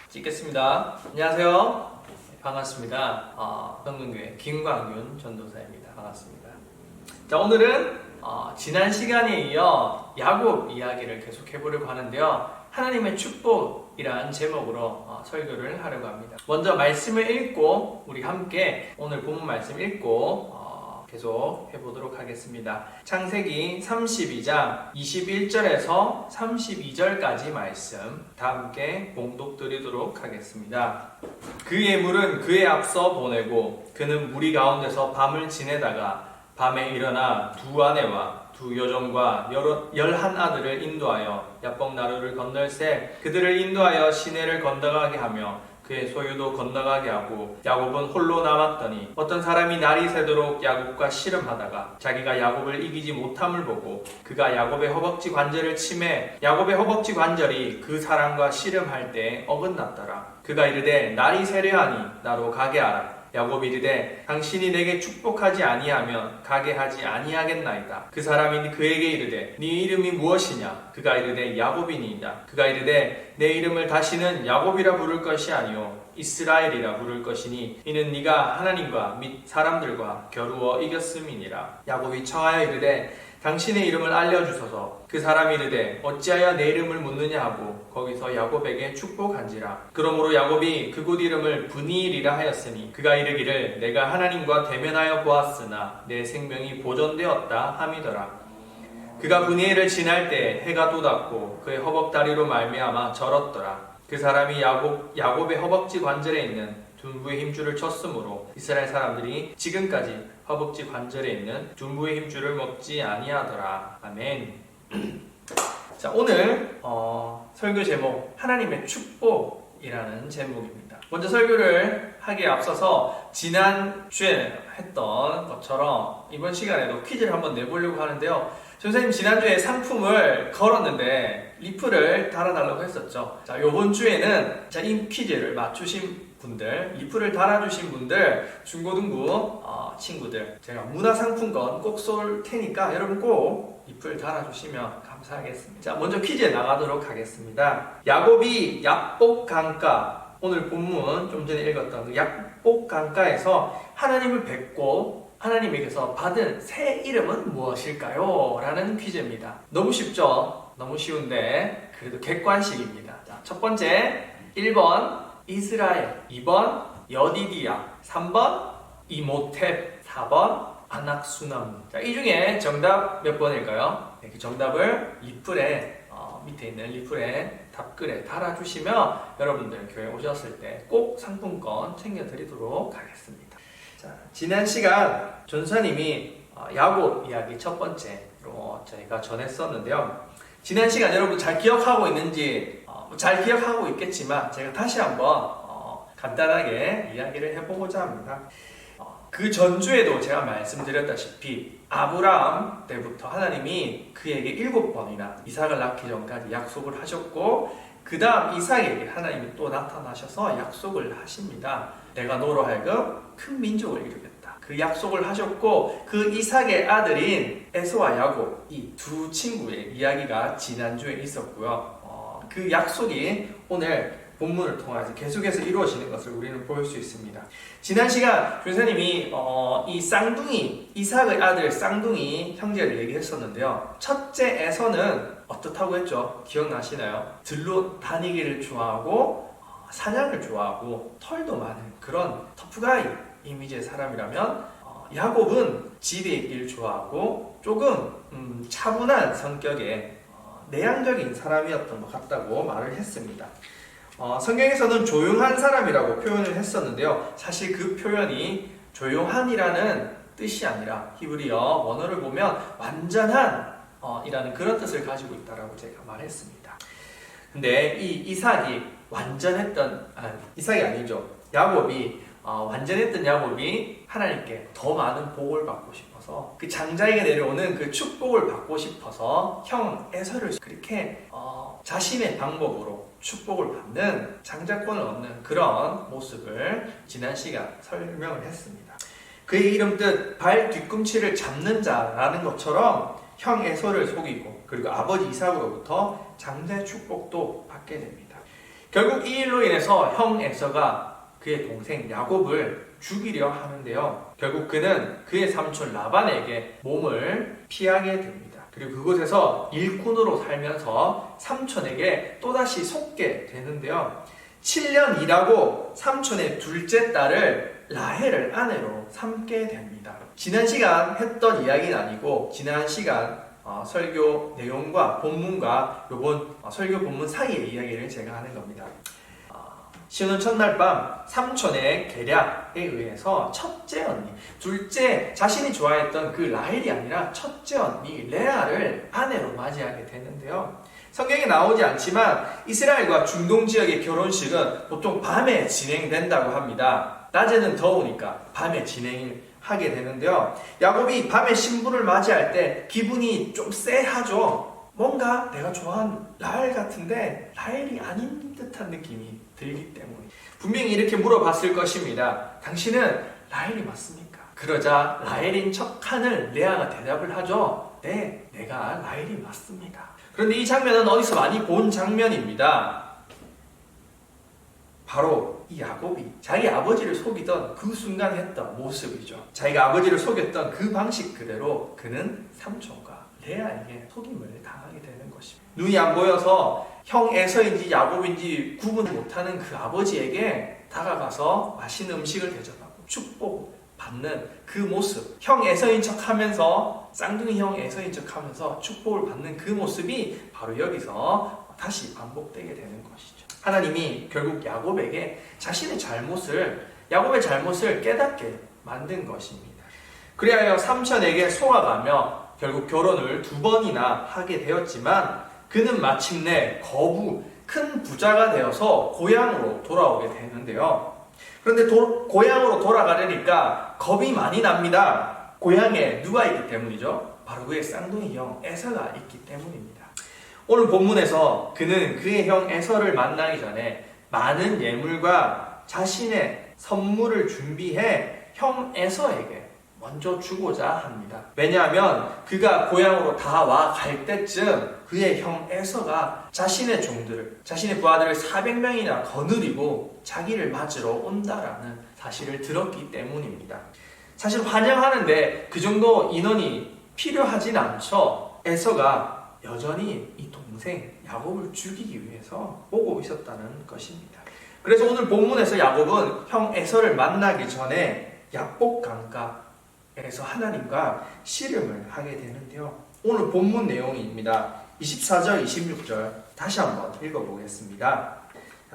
찍겠습니다. 안녕하세요. 반갑습니다. 성문교회 김광윤 전도사입니다. 반갑습니다. 자, 오늘은 지난 시간에 이어 야곱 이야기를 계속 해보려고 하는데요. 하나님의 축복이라는 제목으로 설교를 하려고 합니다. 먼저 말씀을 읽고 우리 함께 오늘 본문 말씀 읽고 계속 해보도록 하겠습니다. 창세기 32장 21절에서 32절까지 말씀 다 함께 봉독 드리도록 하겠습니다. 그 예물은 그의 앞서 보내고 그는 무리 가운데서 밤을 지내다가 밤에 일어나 두 아내와 두 여종과 11 아들을 인도하여 야복 나루를 건널새 그들을 인도하여 시내를 건너가게 하며 그의 소유도 건너가게 하고 야곱은 홀로 남았더니 어떤 사람이 날이 새도록 야곱과 씨름하다가 자기가 야곱을 이기지 못함을 보고 그가 야곱의 허벅지 관절을 치매 야곱의 허벅지 관절이 그 사람과 씨름할 때 어긋났더라. 그가 이르되 날이 새려하니 나로 가게 하라. 야곱이 이르되 당신이 내게 축복하지 아니하면 가게 하지 아니하겠나이다. 그 사람이 그에게 이르되 네 이름이 무엇이냐? 그가 이르되 야곱이니이다. 그가 이르되 내 이름을 다시는 야곱이라 부를 것이 아니요 이스라엘이라 부를 것이니 이는 네가 하나님과 및 사람들과 겨루어 이겼음이니라. 야곱이 청하여 이르되 당신의 이름을 알려주소서. 그 사람이 이르되 어찌하여 내 이름을 묻느냐 하고 거기서 야곱에게 축복한지라. 그러므로 야곱이 그곳 이름을 브니일이라 하였으니 그가 이르기를 내가 하나님과 대면하여 보았으나 내 생명이 보존되었다 함이더라. 그가 브니엘을 지날 때 해가 돋았고 그의 허벅다리로 말미암아 절었더라. 그 사람이 야곱의 허벅지 관절에 있는 둔부의 힘줄을 쳤으므로 이스라엘 사람들이 지금까지 허벅지 관절에 있는 둔부의 힘줄을 먹지 아니하더라. 아멘. 자, 오늘 설교 제목 하나님의 축복이라는 제목입니다. 먼저 설교를 하기에 앞서서 지난주에 했던 것처럼 이번 시간에도 퀴즈를 한번 내보려고 하는데요. 선생님 지난주에 상품을 걸었는데 리플을 달아달라고 했었죠. 자, 요번 주에는 이 퀴즈를 맞추신 분들, 리플을 달아주신 분들, 중고등부 친구들 제가 문화상품권 꼭 쏠 테니까 여러분 꼭 리플 달아주시면 감사하겠습니다. 자, 먼저 퀴즈에 나가도록 하겠습니다. 야곱이 야복 강가, 오늘 본문 좀 전에 읽었던 그 야복 강가에서 하나님을 뵙고 하나님에게서 받은 새 이름은 무엇일까요? 라는 퀴즈입니다. 너무 쉽죠? 너무 쉬운데 그래도 객관식입니다. 자, 첫 번째 1번 이스라엘, 2번 여디디야, 3번 이모텝, 4번 아낙수남. 자, 이 중에 정답 몇 번일까요? 네, 그 정답을 리플에 밑에 있는 리플에 답글에 달아주시면 여러분들 교회 오셨을 때 꼭 상품권 챙겨드리도록 하겠습니다. 자, 지난 시간 전사님이 야곱 이야기 첫 번째로 저희가 전했었는데요. 지난 시간 여러분 잘 기억하고 있는지 잘 기억하고 있겠지만 제가 다시 한번 간단하게 이야기를 해보고자 합니다. 그 전주에도 제가 말씀드렸다시피 아브라함 때부터 하나님이 그에게 7번이나 이삭을 낳기 전까지 약속을 하셨고 그 다음 이삭에게 하나님이 또 나타나셔서 약속을 하십니다. 내가 너로 하여금 큰 민족을 이루겠다. 그 약속을 하셨고 그 이삭의 아들인 에서와 야곱 이 두 친구의 이야기가 지난주에 있었고요. 그 약속이 오늘 본문을 통해서 계속해서 이루어지는 것을 우리는 볼 수 있습니다. 지난 시간 교사님이 이 쌍둥이 이삭의 아들 쌍둥이 형제를 얘기했었는데요. 첫째 에서는 어떻다고 했죠? 기억나시나요? 들로 다니기를 좋아하고 사냥을 좋아하고 털도 많은 그런 터프가이 이미지의 사람이라면 야곱은 집에 있기를 좋아하고 조금 차분한 성격의 내향적인 사람이었던 것 같다고 말을 했습니다. 성경에서는 조용한 사람이라고 표현을 했었는데요. 사실 그 표현이 조용한이라는 뜻이 아니라 히브리어 원어를 보면 완전한 이라는 그런 뜻을 가지고 있다라고 제가 말했습니다. 근데 이 이삭이 완전했던 이삭이 아니죠. 야곱이 완전했던 야곱이 하나님께 더 많은 복을 받고 싶어서 그 장자에게 내려오는 그 축복을 받고 싶어서 형 에서를 그렇게 자신의 방법으로 축복을 받는 장자권을 얻는 그런 모습을 지난 시간 설명을 했습니다. 그의 이름 뜻 발 뒤꿈치를 잡는 자라는 것처럼 형 에서를 속이고 그리고 아버지 이삭으로부터 장자의 축복도 받게 됩니다. 결국 이 일로 인해서 형 에서가 그의 동생 야곱을 죽이려 하는데요. 결국 그는 그의 삼촌 라반에게 몸을 피하게 됩니다. 그리고 그곳에서 일꾼으로 살면서 삼촌에게 또다시 속게 되는데요. 7년 일하고 삼촌의 둘째 딸을 라헬을 아내로 삼게 됩니다. 지난 시간 했던 이야기는 아니고 지난 시간 설교 내용과 본문과 이번 설교 본문 사이의 이야기를 제가 하는 겁니다. 신혼 첫날 밤 삼촌의 계략에 의해서 첫째 언니, 둘째 자신이 좋아했던 그 라헬이 아니라 첫째 언니 레아를 아내로 맞이하게 되는데요. 성경에 나오지 않지만 이스라엘과 중동 지역의 결혼식은 보통 밤에 진행된다고 합니다. 낮에는 더우니까 밤에 진행을 하게 되는데요. 야곱이 밤에 신부를 맞이할 때 기분이 좀 쎄하죠. 뭔가 내가 좋아하는 라헬 같은데 라헬이 아닌 듯한 느낌이 들기 때문에 분명히 이렇게 물어봤을 것입니다. 당신은 라헬이 맞습니까? 그러자 라헬인 척하는 레아가 대답을 하죠. 네, 내가 라헬이 맞습니다. 그런데 이 장면은 어디서 많이 본 장면입니다. 바로 이 야곱이 자기 아버지를 속이던 그 순간 했던 모습이죠. 자기가 아버지를 속였던 그 방식 그대로 그는 삼촌과 레아에게 속임을 당하게 되는 것입니다. 눈이 안 보여서 형 에서인지 야곱인지 구분 못하는 그 아버지에게 다가가서 맛있는 음식을 대접하고 축복을 받는 그 모습, 형 에서인 척하면서 쌍둥이 형 에서인 척하면서 축복을 받는 그 모습이 바로 여기서 다시 반복되게 되는 것이죠. 하나님이 결국 야곱의 잘못을 깨닫게 만든 것입니다. 그리하여 삼촌에게 속아가며 결국 결혼을 2번이나 하게 되었지만 그는 마침내 큰 부자가 되어서 고향으로 돌아오게 되는데요. 그런데 고향으로 돌아가려니까 겁이 많이 납니다. 고향에 누가 있기 때문이죠? 바로 그의 쌍둥이 형 에서가 있기 때문입니다. 오늘 본문에서 그는 그의 형 에서를 만나기 전에 많은 예물과 자신의 선물을 준비해 형 에서에게 먼저 주고자 합니다. 왜냐하면 그가 고향으로 다 와 갈 때쯤 그의 형 에서가 자신의 부하들을 400명이나 거느리고 자기를 맞으러 온다라는 사실을 들었기 때문입니다. 사실 환영하는데 그 정도 인원이 필요하진 않죠. 에서가 여전히 이 동생 야곱을 죽이기 위해서 오고 있었다는 것입니다. 그래서 오늘 본문에서 야곱은 형 에서를 만나기 전에 야복 강가에서 하나님과 씨름을 하게 되는데요. 오늘 본문 내용입니다. 24절, 26절 다시 한번 읽어보겠습니다.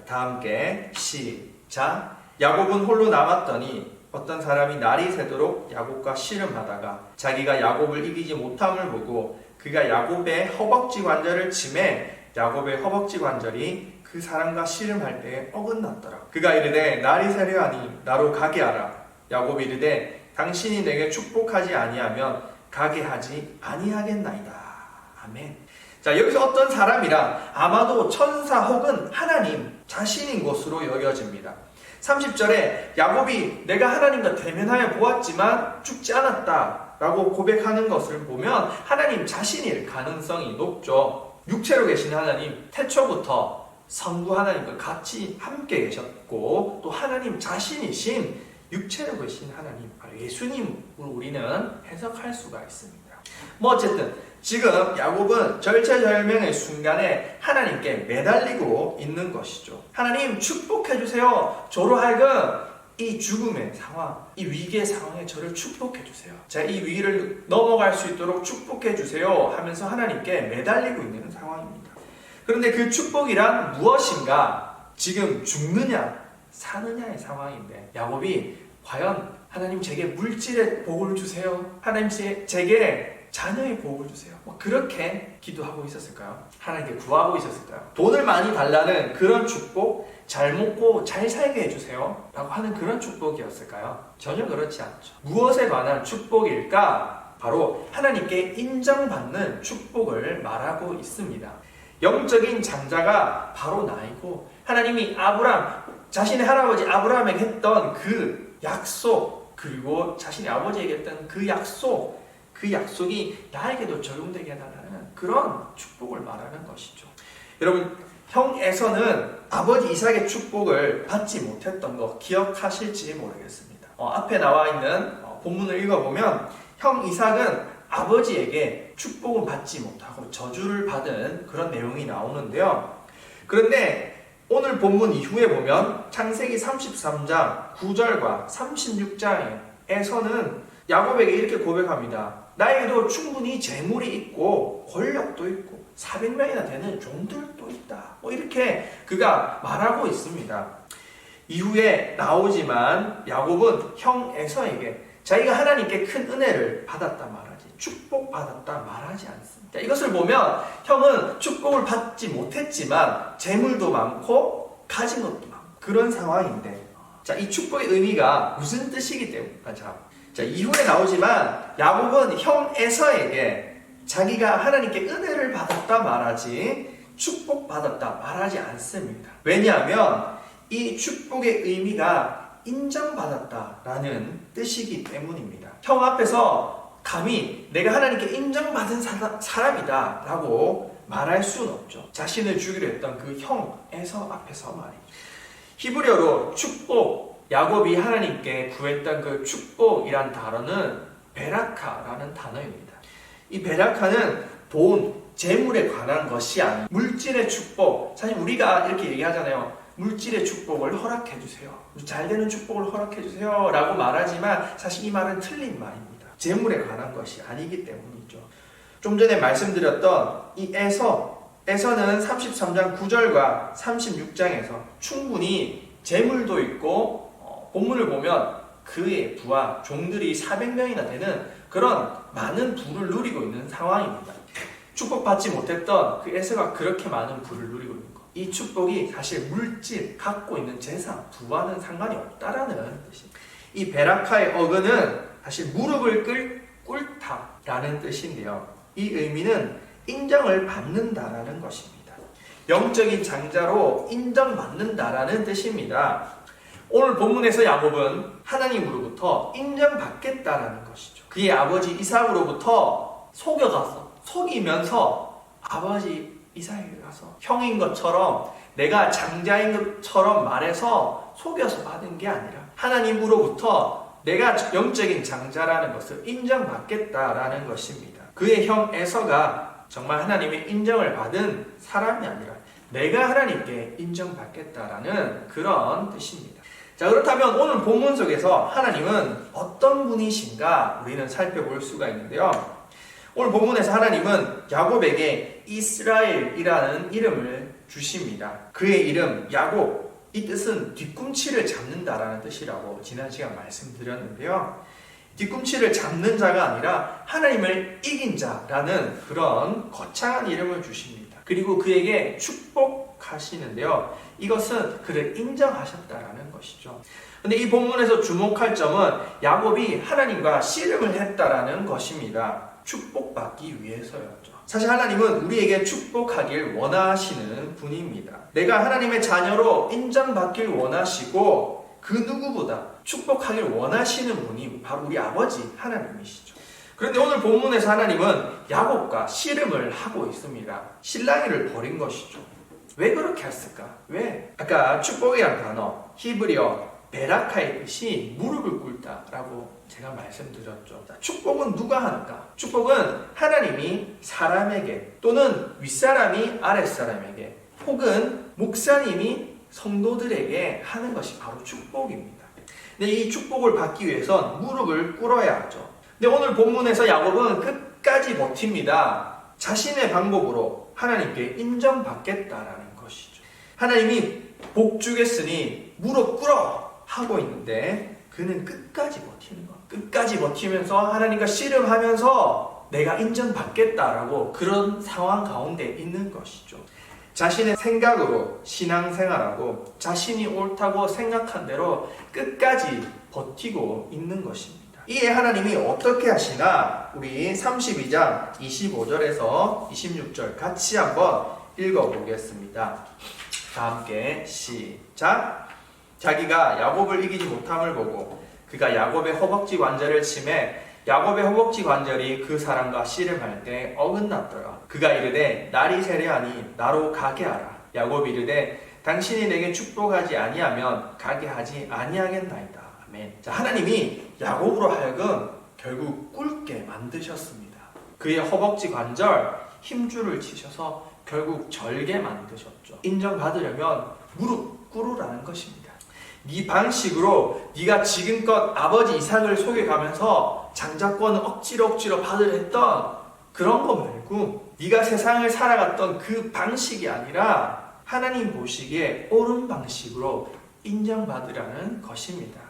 다 함께 시작. 야곱은 홀로 남았더니 어떤 사람이 날이 새도록 야곱과 씨름하다가 자기가 야곱을 이기지 못함을 보고 그가 야곱의 허벅지 관절을 치매 야곱의 허벅지 관절이 그 사람과 씨름할 때에 어긋났더라. 그가 이르되 날이 새려하니 나로 가게 하라. 야곱이 이르되 당신이 내게 축복하지 아니하면 가게 하지 아니하겠나이다. 아멘. 자, 여기서 어떤 사람이라 아마도 천사 혹은 하나님 자신인 것으로 여겨집니다. 30절에 야곱이 내가 하나님과 대면하여 보았지만 죽지 않았다 라고 고백하는 것을 보면 하나님 자신일 가능성이 높죠. 육체로 계신 하나님, 태초부터 성부 하나님과 같이 함께 계셨고 또 하나님 자신이신 육체로 계신 하나님, 바로 예수님으로 우리는 해석할 수가 있습니다. 어쨌든 지금 야곱은 절체절명의 순간에 하나님께 매달리고 있는 것이죠. 하나님 축복해주세요. 저로 하여금 이 죽음의 상황, 이 위기의 상황에 저를 축복해주세요. 제가 이 위기를 넘어갈 수 있도록 축복해주세요 하면서 하나님께 매달리고 있는 상황입니다. 그런데 그 축복이란 무엇인가? 지금 죽느냐 사느냐의 상황인데 야곱이 과연 하나님 제게 물질의 복을 주세요. 하나님 제게 자녀의 복을 주세요. 그렇게 기도하고 있었을까요? 하나님께 구하고 있었을까요? 돈을 많이 달라는 그런 축복, 잘 먹고 잘 살게 해주세요 라고 하는 그런 축복이었을까요? 전혀 그렇지 않죠. 무엇에 관한 축복일까? 바로 하나님께 인정받는 축복을 말하고 있습니다. 영적인 장자가 바로 나이고 하나님이 자신의 할아버지 아브라함에게 했던 그 약속, 그리고 자신의 아버지에게 했던 그 약속이 나에게도 적용되게 해달라는 그런 축복을 말하는 것이죠. 여러분, 형 에서는 아버지 이삭의 축복을 받지 못했던 거 기억하실지 모르겠습니다. 앞에 나와 있는 본문을 읽어보면 형 이삭은 아버지에게 축복을 받지 못하고 저주를 받은 그런 내용이 나오는데요. 그런데 오늘 본문 이후에 보면 창세기 33장 9절과 36장에서는 야곱에게 이렇게 고백합니다. 나에게도 충분히 재물이 있고 권력도 있고 400명이나 되는 종들도 있다. 이렇게 그가 말하고 있습니다. 이후에 나오지만 야곱은 형 에서에게 자기가 하나님께 큰 은혜를 받았다 말하지 축복받았다 말하지 않습니다. 이것을 보면 형은 축복을 받지 못했지만 재물도 많고 가진 것도 많고 그런 상황인데, 자, 이 축복의 의미가 무슨 뜻이기 때문일까? 자, 이후에 나오지만 야곱은 형 에서에게 자기가 하나님께 은혜를 받았다 말하지 축복받았다 말하지 않습니다. 왜냐하면 이 축복의 의미가 인정받았다라는 뜻이기 때문입니다. 형 앞에서 감히 내가 하나님께 인정받은 사람이다 라고 말할 수는 없죠. 자신을 주기로 했던 그 형 에서 앞에서 말이죠. 히브리어로 축복, 야곱이 하나님께 구했던 그 축복이란 단어는 베라카라는 단어입니다. 이 베라카는 돈, 재물에 관한 것이 아닌 물질의 축복. 사실 우리가 이렇게 얘기하잖아요. 물질의 축복을 허락해 주세요. 잘 되는 축복을 허락해 주세요 라고 말하지만 사실 이 말은 틀린 말입니다. 재물에 관한 것이 아니기 때문이죠. 좀 전에 말씀드렸던 이 에서는 33장 9절과 36장에서 충분히 재물도 있고 본문을 보면 그의 부하 종들이 400명이나 되는 그런 많은 부를 누리고 있는 상황입니다. 축복받지 못했던 그 에서가 그렇게 많은 부를 누리고 있는 것. 이 축복이 사실 물질, 갖고 있는 재산, 부와는 상관이 없다라는 뜻입니다. 이 베라카의 어근은 사실 무릎을 꿇다라는 뜻인데요. 이 의미는 인정을 받는다라는 것입니다. 영적인 장자로 인정받는다라는 뜻입니다. 오늘 본문에서 야곱은 하나님으로부터 인정받겠다라는 것이죠. 그의 아버지 이삭으로부터 속이면서 아버지 이삭에게 가서 형인 것처럼 내가 장자인 것처럼 말해서 속여서 받은 게 아니라 하나님으로부터 내가 영적인 장자라는 것을 인정받겠다라는 것입니다. 그의 형 에서가 정말 하나님의 인정을 받은 사람이 아니라 내가 하나님께 인정받겠다라는 그런 뜻입니다. 자, 그렇다면 오늘 본문 속에서 하나님은 어떤 분이신가 우리는 살펴볼 수가 있는데요. 오늘 본문에서 하나님은 야곱에게 이스라엘이라는 이름을 주십니다. 그의 이름 야곱, 이 뜻은 뒤꿈치를 잡는다라는 뜻이라고 지난 시간 말씀드렸는데요. 뒤꿈치를 잡는 자가 아니라 하나님을 이긴 자라는 그런 거창한 이름을 주십니다. 그리고 그에게 축복하시는데요. 이것은 그를 인정하셨다라는 것이죠. 근데 이 본문에서 주목할 점은 야곱이 하나님과 씨름을 했다라는 것입니다. 축복받기 위해서였죠. 사실 하나님은 우리에게 축복하길 원하시는 분입니다. 내가 하나님의 자녀로 인정받길 원하시고 그 누구보다 축복하길 원하시는 분이 바로 우리 아버지 하나님이시죠. 그런데 오늘 본문에서 하나님은 야곱과 씨름을 하고 있습니다. 실랑이를 벌인 것이죠. 왜 그렇게 했을까? 왜? 아까 축복이란 단어, 히브리어 베라카의 뜻이 무릎을 꿇다라고 제가 말씀드렸죠. 축복은 누가 하는가? 축복은 하나님이 사람에게 또는 윗사람이 아랫사람에게 혹은 목사님이 성도들에게 하는 것이 바로 축복입니다. 근데 이 축복을 받기 위해선 무릎을 꿇어야 하죠. 근데 오늘 본문에서 야곱은 끝까지 버팁니다. 자신의 방법으로 하나님께 인정받겠다라는 것이죠. 하나님이 복 주겠으니 무릎 꿇어 하고 있는데 그는 끝까지 버티는 것. 끝까지 버티면서 하나님과 씨름하면서 내가 인정받겠다라고 그런 상황 가운데 있는 것이죠. 자신의 생각으로 신앙생활하고 자신이 옳다고 생각한 대로 끝까지 버티고 있는 것입니다. 이에 하나님이 어떻게 하시나 우리 32장 25절에서 26절 같이 한번 읽어보겠습니다. 다 함께 시작! 자기가 야곱을 이기지 못함을 보고 그가 야곱의 허벅지 관절을 치매 야곱의 허벅지 관절이 그 사람과 씨름할 때 어긋났더라. 그가 이르되 날이 세려하니 나로 가게 하라. 야곱이 이르되 당신이 내게 축복하지 아니하면 가게 하지 아니하겠나이다. 아멘. 자, 하나님이 야곱으로 하여금 결국 꿇게 만드셨습니다. 그의 허벅지 관절 힘줄을 치셔서 결국 절게 만드셨죠. 인정받으려면 무릎 꿇으라는 것입니다. 네 방식으로 네가 지금껏 아버지 이삭을 속여가면서 장자권을 억지로 받으려 했던 그런 거 말고 네가 세상을 살아갔던 그 방식이 아니라 하나님 보시기에 옳은 방식으로 인정받으라는 것입니다.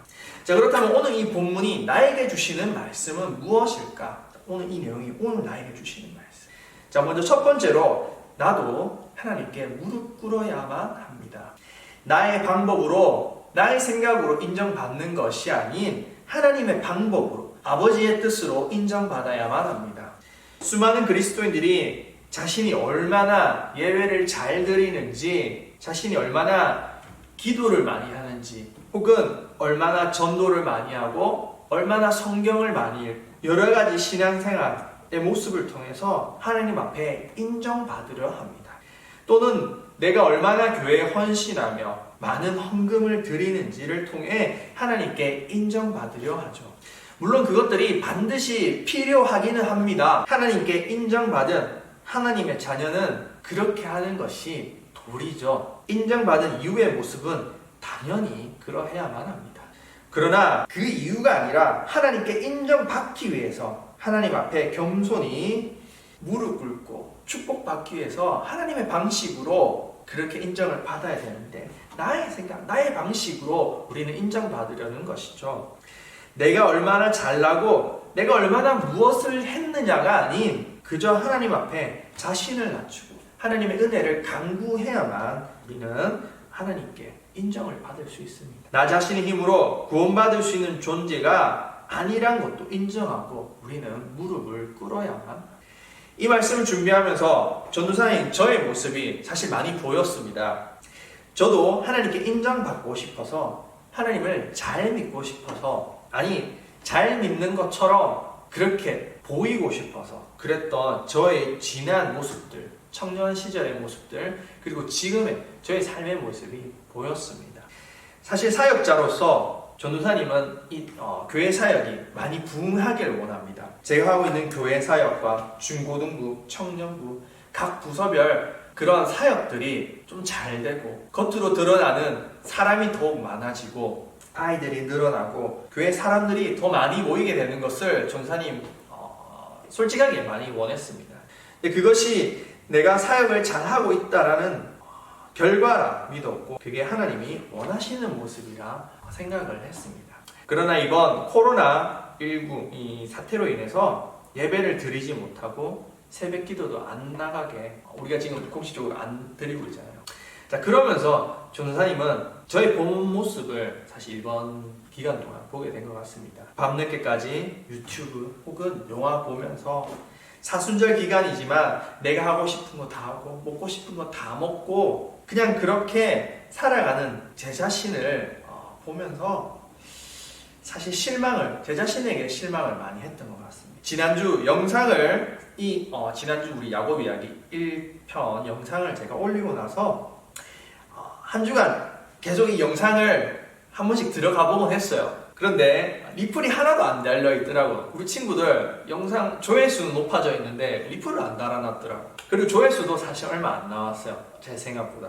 자, 그렇다면 오늘 이 본문이 나에게 주시는 말씀은 무엇일까? 오늘 이 내용이 오늘 나에게 주시는 말씀. 자, 먼저 첫 번째로 나도 하나님께 무릎 꿇어야만 합니다. 나의 방법으로, 나의 생각으로 인정받는 것이 아닌 하나님의 방법으로, 아버지의 뜻으로 인정받아야만 합니다. 수많은 그리스도인들이 자신이 얼마나 예배를 잘 드리는지, 자신이 얼마나 기도를 많이 하는지, 혹은 얼마나 전도를 많이 하고 얼마나 성경을 많이 읽고 여러 가지 신앙생활의 모습을 통해서 하나님 앞에 인정받으려 합니다. 또는 내가 얼마나 교회에 헌신하며 많은 헌금을 드리는지를 통해 하나님께 인정받으려 하죠. 물론 그것들이 반드시 필요하기는 합니다. 하나님께 인정받은 하나님의 자녀는 그렇게 하는 것이 도리죠. 인정받은 이후의 모습은 당연히 그러해야만 합니다. 그러나 그 이유가 아니라 하나님께 인정받기 위해서 하나님 앞에 겸손히 무릎 꿇고 축복받기 위해서 하나님의 방식으로 그렇게 인정을 받아야 되는데 나의 생각, 나의 방식으로 우리는 인정받으려는 것이죠. 내가 얼마나 잘나고 내가 얼마나 무엇을 했느냐가 아닌 그저 하나님 앞에 자신을 낮추고 하나님의 은혜를 간구해야만 우리는 하나님께 인정을 받을 수 있습니다. 나 자신의 힘으로 구원받을 수 있는 존재가 아니란 것도 인정하고 우리는 무릎을 꿇어야만. 이 말씀을 준비하면서 전도사인 저의 모습이 사실 많이 보였습니다. 저도 하나님께 인정받고 싶어서 하나님을 잘 믿고 싶어서 아니 잘 믿는 것처럼 그렇게 보이고 싶어서 그랬던 저의 지난 모습들, 청년 시절의 모습들, 그리고 지금의 저의 삶의 모습이 보였습니다. 사실 사역자로서 전도사님은 이 교회 사역이 많이 부흥하기를 원합니다. 제가 하고 있는 교회 사역과 중고등부, 청년부, 각 부서별 그런 사역들이 좀 잘 되고 겉으로 드러나는 사람이 더욱 많아지고 아이들이 늘어나고 교회 사람들이 더 많이 모이게 되는 것을 전도사님 솔직하게 많이 원했습니다. 근데 그것이 내가 사역을 잘하고 있다라는 결과라 믿었고 그게 하나님이 원하시는 모습이라 생각을 했습니다. 그러나 이번 코로나19 이 사태로 인해서 예배를 드리지 못하고 새벽 기도도 안 나가게 우리가 지금 공식적으로 안 드리고 있잖아요. 자, 그러면서 전도사님은 저의 본 모습을 사실 이번 기간 동안 보게 된 것 같습니다. 밤늦게까지 유튜브 혹은 영화 보면서 사순절 기간이지만 내가 하고 싶은 거 다 하고 먹고 싶은 거 다 먹고 그냥 그렇게 살아가는 제 자신을 보면서 사실 제 자신에게 실망을 많이 했던 것 같습니다. 지난주 영상을 지난주 우리 야곱 이야기 1편 영상을 제가 올리고 나서 한 주간 계속 이 영상을 한 번씩 들어가 보곤 했어요. 그런데 리플이 하나도 안 달려 있더라고요. 우리 친구들 영상 조회수는 높아져 있는데 리플을 안 달아놨더라고요. 그리고 조회수도 사실 얼마 안 나왔어요. 제 생각보다.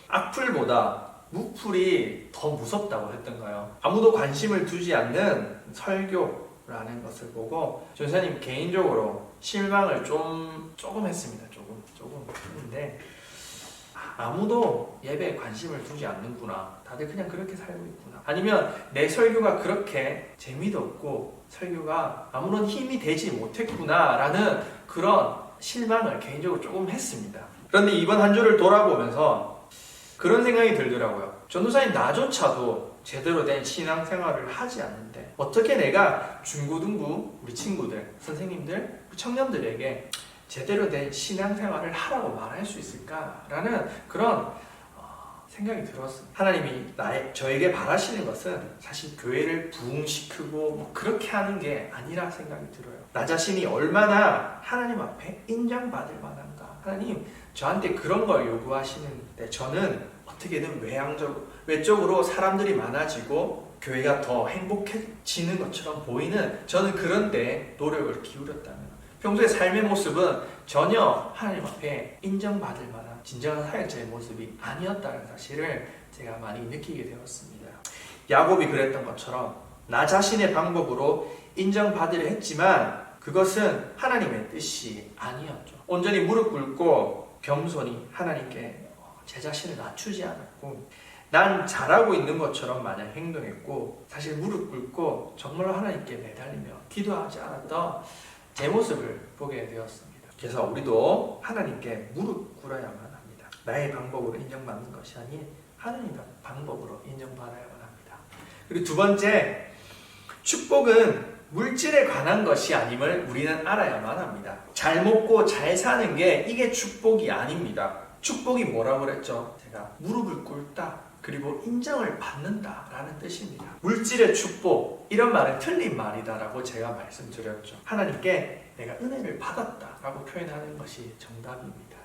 악플보다 무플이 더 무섭다고 했던가요? 아무도 관심을 두지 않는 설교라는 것을 보고 전사님 개인적으로 실망을 조금 했습니다. 조금. 근데 아무도 예배에 관심을 두지 않는구나. 다들 그냥 그렇게 살고 있구나. 아니면 내 설교가 그렇게 재미도 없고 설교가 아무런 힘이 되지 못했구나 라는 그런 실망을 개인적으로 조금 했습니다. 그런데 이번 한 주를 돌아보면서 그런 생각이 들더라고요. 전도사님 나조차도 제대로 된 신앙생활을 하지 않는데 어떻게 내가 중고등부 우리 친구들, 선생님들, 청년들에게 제대로 된 신앙생활을 하라고 말할 수 있을까라는 그런 생각이 들었습니다. 하나님이 저에게 바라시는 것은 사실 교회를 부흥시키고 그렇게 하는 게 아니라 생각이 들어요. 나 자신이 얼마나 하나님 앞에 인정받을 만한가. 하나님 저한테 그런 걸 요구하시는데 저는 어떻게든 외적으로 사람들이 많아지고 교회가 더 행복해지는 것처럼 보이는, 저는 그런데 노력을 기울였다면 평소의 삶의 모습은 전혀 하나님 앞에 인정받을 만한 진정한 사역자의 모습이 아니었다는 사실을 제가 많이 느끼게 되었습니다. 야곱이 그랬던 것처럼 나 자신의 방법으로 인정받으려 했지만 그것은 하나님의 뜻이 아니었죠. 온전히 무릎 꿇고 겸손히 하나님께 제 자신을 낮추지 않았고, 난 잘하고 있는 것처럼 마냥 행동했고, 사실 무릎 꿇고 정말로 하나님께 매달리며 기도하지 않았던 제 모습을 보게 되었습니다. 그래서 우리도 하나님께 무릎 꿇어야만 합니다. 나의 방법으로 인정받는 것이 아닌 하나님의 방법으로 인정받아야만 합니다. 그리고 두 번째, 축복은 물질에 관한 것이 아님을 우리는 알아야만 합니다. 잘 먹고 잘 사는 게 이게 축복이 아닙니다. 축복이 뭐라고 그랬죠? 제가 무릎을 꿇다, 그리고 인정을 받는다 라는 뜻입니다. 물질의 축복, 이런 말은 틀린 말이다라고 제가 말씀드렸죠. 하나님께 내가 은혜를 받았다 라고 표현하는 것이 정답입니다.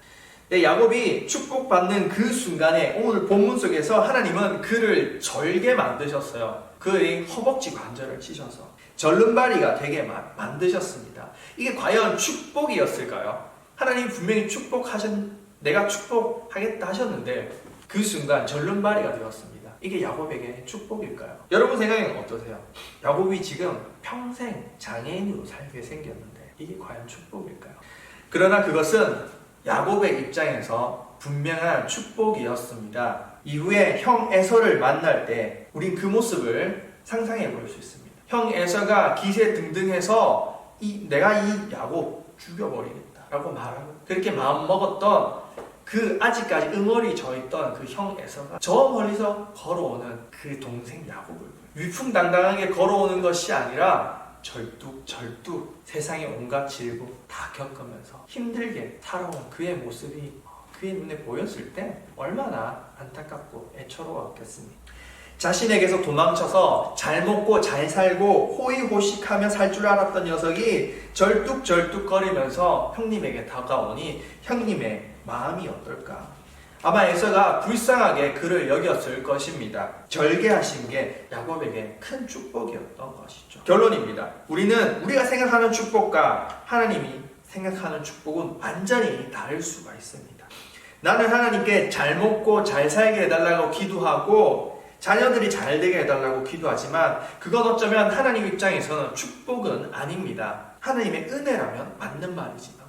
야곱이 축복받는 그 순간에 오늘 본문 속에서 하나님은 그를 절게 만드셨어요. 그의 허벅지 관절을 치셔서 절름발이가 되게 만드셨습니다. 이게 과연 축복이었을까요? 하나님 분명히 내가 축복하겠다 하셨는데 그 순간 절름발이가 되었습니다. 이게 야곱에게 축복일까요? 여러분 생각에는 어떠세요? 야곱이 지금 평생 장애인으로 살게 생겼는데 이게 과연 축복일까요? 그러나 그것은 야곱의 입장에서 분명한 축복이었습니다. 이후에 형 에서를 만날 때 우린 그 모습을 상상해 볼 수 있습니다. 형 에서가 기세등등해서 내가 이 야곱 죽여버리겠다 라고 말하고 그렇게 마음먹었던 그 아직까지 응어리 져있던 그 형 에서가 저 멀리서 걸어오는 그 동생 야곱을 위풍당당하게 걸어오는 것이 아니라 절뚝 세상의 온갖 질고 다 겪으면서 힘들게 살아온 그의 모습이 그의 눈에 보였을 때 얼마나 안타깝고 애처로웠겠습니까? 자신에게서 도망쳐서 잘 먹고 잘 살고 호의호식하며 살 줄 알았던 녀석이 절뚝절뚝거리면서 형님에게 다가오니 형님의 마음이 어떨까? 아마 에서가 불쌍하게 그를 여겼을 것입니다. 절개하신 게 야곱에게 큰 축복이었던 것이죠. 결론입니다. 우리가 생각하는 축복과 하나님이 생각하는 축복은 완전히 다를 수가 있습니다. 나는 하나님께 잘 먹고 잘 살게 해달라고 기도하고 자녀들이 잘 되게 해달라고 기도하지만 그건 어쩌면 하나님 입장에서는 축복은 아닙니다. 하나님의 은혜라면 맞는 말이지만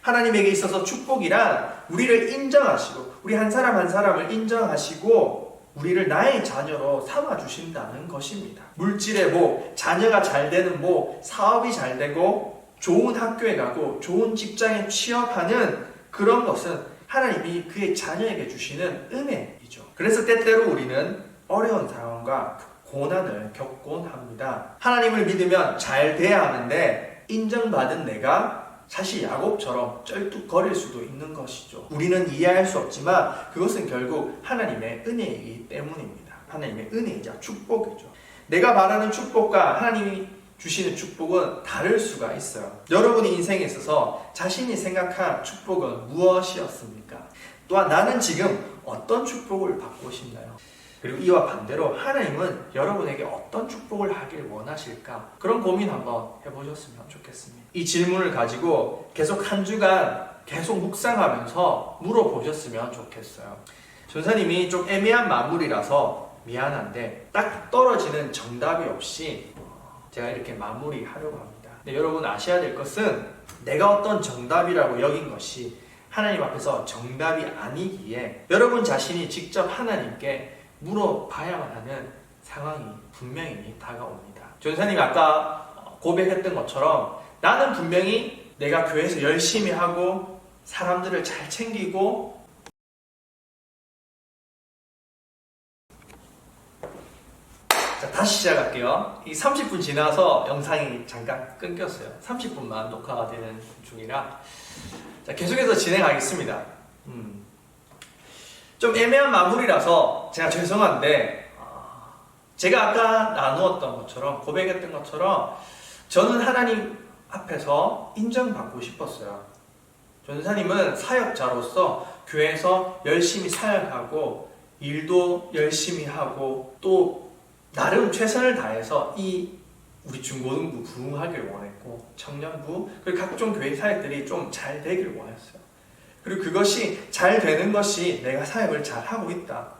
하나님에게 있어서 축복이란 우리를 인정하시고 우리 한 사람 한 사람을 인정하시고 우리를 나의 자녀로 삼아주신다는 것입니다. 물질의 복, 자녀가 잘 되는 복, 사업이 잘 되고 좋은 학교에 가고 좋은 직장에 취업하는 그런 것은 하나님이 그의 자녀에게 주시는 은혜이죠. 그래서 때때로 우리는 어려운 상황과 고난을 겪곤 합니다. 하나님을 믿으면 잘 돼야 하는데 인정받은 내가 사실 야곱처럼 쩔뚝거릴 수도 있는 것이죠. 우리는 이해할 수 없지만 그것은 결국 하나님의 은혜이기 때문입니다. 하나님의 은혜이자 축복이죠. 내가 말하는 축복과 하나님이 주시는 축복은 다를 수가 있어요. 여러분의 인생에 있어서 자신이 생각한 축복은 무엇이었습니까? 또한 나는 지금 어떤 축복을 받고 싶나요? 그리고 이와 반대로 하나님은 여러분에게 어떤 축복을 하길 원하실까? 그런 고민 한번 해보셨으면 좋겠습니다. 이 질문을 가지고 계속 한 주간 계속 묵상하면서 물어보셨으면 좋겠어요. 전사님이 좀 애매한 마무리라서 미안한데 딱 떨어지는 정답이 없이 제가 이렇게 마무리하려고 합니다. 근데 여러분 아셔야 될 것은 내가 어떤 정답이라고 여긴 것이 하나님 앞에서 정답이 아니기에 여러분 자신이 직접 하나님께 물어봐야만 하는 상황이 분명히 다가옵니다. 전사님이 아까 고백했던 것처럼 나는 분명히 내가 교회에서 열심히 하고 사람들을 잘 챙기고 자, 다시 시작할게요. 이 30분 지나서 영상이 잠깐 끊겼어요. 30분만 녹화가 되는 중이라 자, 계속해서 진행하겠습니다. 좀 애매한 마무리라서 제가 죄송한데 제가 아까 나누었던 것처럼 고백했던 것처럼 저는 하나님 앞에서 인정받고 싶었어요. 전도사님은 사역자로서 교회에서 열심히 사역하고 일도 열심히 하고 또 나름 최선을 다해서 이 우리 중고등부 부흥하길 원했고 청년부 그리고 각종 교회 사역들이 좀 잘 되길 원했어요. 그리고 그것이 잘 되는 것이 내가 사역을 잘 하고 있다.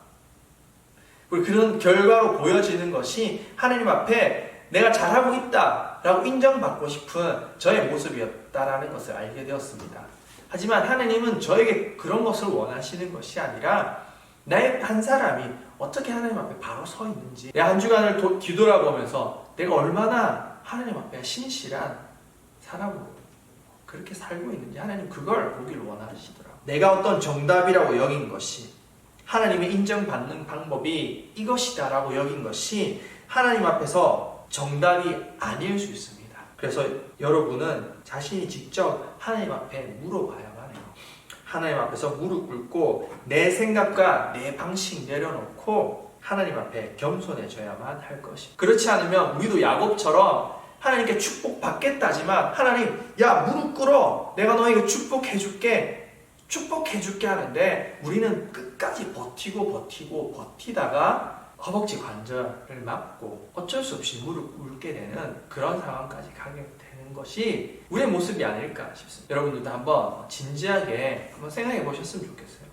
그리고 그런 결과로 보여지는 것이 하나님 앞에 내가 잘하고 있다 라고 인정받고 싶은 저의 모습이었다라는 것을 알게 되었습니다. 하지만 하나님은 저에게 그런 것을 원하시는 것이 아니라 나의 한 사람이 어떻게 하나님 앞에 바로 서 있는지 내 한 주간을 뒤돌아보면서 내가 얼마나 하나님 앞에 신실한 사람으로 그렇게 살고 있는지 하나님 그걸 보길 원하시더라고요. 내가 어떤 정답이라고 여긴 것이 하나님의 인정받는 방법이 이것이다 라고 여긴 것이 하나님 앞에서 정답이 아닐 수 있습니다. 그래서 여러분은 자신이 직접 하나님 앞에 물어봐야만 해요. 하나님 앞에서 무릎 꿇고 내 생각과 내 방식 내려놓고 하나님 앞에 겸손해져야만 할 것입니다. 그렇지 않으면 우리도 야곱처럼 하나님께 축복받겠다지만 하나님 야 무릎 꿇어 내가 너에게 축복해줄게 하는데 우리는 끝까지 버티다가 허벅지 관절을 맞고 어쩔 수 없이 무릎 꿇게 되는 그런 상황까지 가게 되는 것이 우리의 모습이 아닐까 싶습니다. 여러분들도 한번 진지하게 한번 생각해 보셨으면 좋겠어요.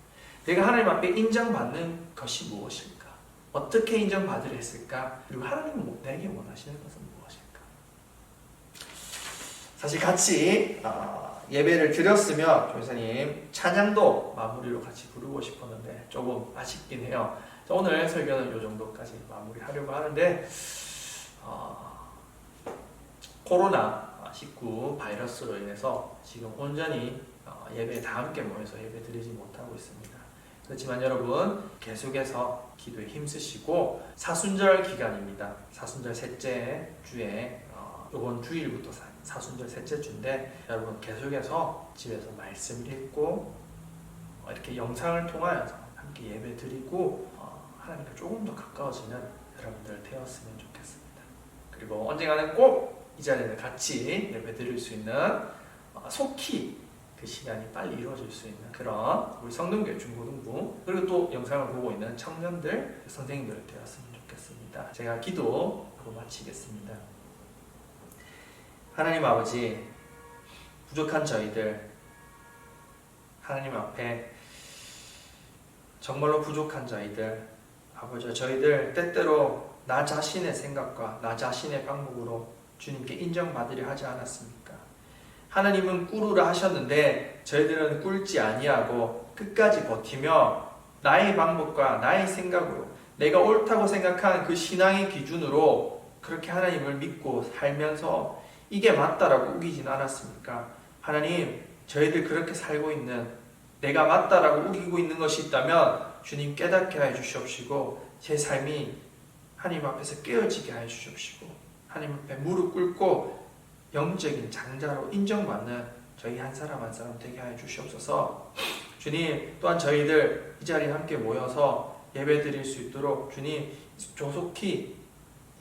내가 하나님 앞에 인정받는 것이 무엇일까? 어떻게 인정받으려 했을까? 그리고 하나님은 내게 원하시는 것은 무엇일까? 사실 같이 예배를 드렸으면 조회사님 찬양도 마무리로 같이 부르고 싶었는데 조금 아쉽긴 해요. 오늘 설교는 이 정도까지 마무리하려고 하는데 코로나19 바이러스로 인해서 지금 온전히 예배에 다 함께 모여서 예배 드리지 못하고 있습니다. 그렇지만 여러분 계속해서 기도에 힘쓰시고 사순절 기간입니다. 사순절 셋째 주에 이번 주일부터 사순절 셋째 주인데 여러분 계속해서 집에서 말씀을 읽고 이렇게 영상을 통하여서 함께 예배 드리고 하나님께 조금 더 가까워지는 여러분들 되었으면 좋겠습니다. 그리고 언젠가는 꼭 이 자리에 같이 예배 드릴 수 있는 속히 그 시간이 빨리 이루어질 수 있는 그런 우리 성동교회 중고등부 그리고 또 영상을 보고 있는 청년들, 선생님들 되었으면 좋겠습니다. 제가 기도하고 마치겠습니다. 하나님 아버지, 부족한 저희들 하나님 앞에 정말로 부족한 저희들 아버지 저희들 때때로 나 자신의 생각과 나 자신의 방법으로 주님께 인정받으려 하지 않았습니까? 하나님은 꿇으라 하셨는데 저희들은 꿇지 아니하고 끝까지 버티며 나의 방법과 나의 생각으로 내가 옳다고 생각한 그 신앙의 기준으로 그렇게 하나님을 믿고 살면서 이게 맞다라고 우기진 않았습니까? 하나님 저희들 그렇게 살고 있는 내가 맞다라고 우기고 있는 것이 있다면 주님 깨닫게 하여 주시옵시고 제 삶이 하나님 앞에서 깨어지게 하여 주시옵시고 하나님 앞에 무릎 꿇고 영적인 장자로 인정받는 저희 한 사람 한 사람 되게 하여 주시옵소서. 주님 또한 저희들 이 자리에 함께 모여서 예배 드릴 수 있도록 주님 조속히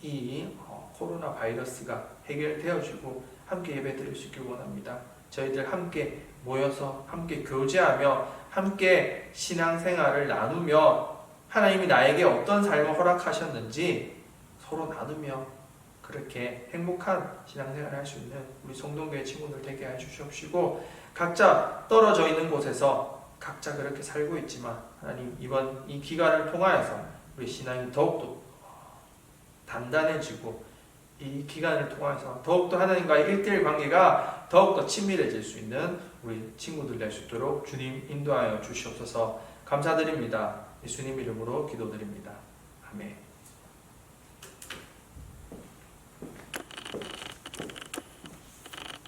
이 코로나 바이러스가 해결되어지고 함께 예배 드릴 수 있길 원합니다. 저희들 함께 모여서 함께 교제하며 함께 신앙생활을 나누며 하나님이 나에게 어떤 삶을 허락하셨는지 서로 나누며 그렇게 행복한 신앙생활을 할 수 있는 우리 성동교회 친구들 되게 해주시옵시고 각자 떨어져 있는 곳에서 각자 그렇게 살고 있지만 하나님 이번 이 기간을 통하여서 우리 신앙이 더욱더 단단해지고 이 기간을 통해서 더욱더 하나님과의 1:1 관계가 더욱더 친밀해질 수 있는 우리 친구들 될 수 있도록 주님 인도하여 주시옵소서. 감사드립니다. 예수님 이름으로 기도드립니다.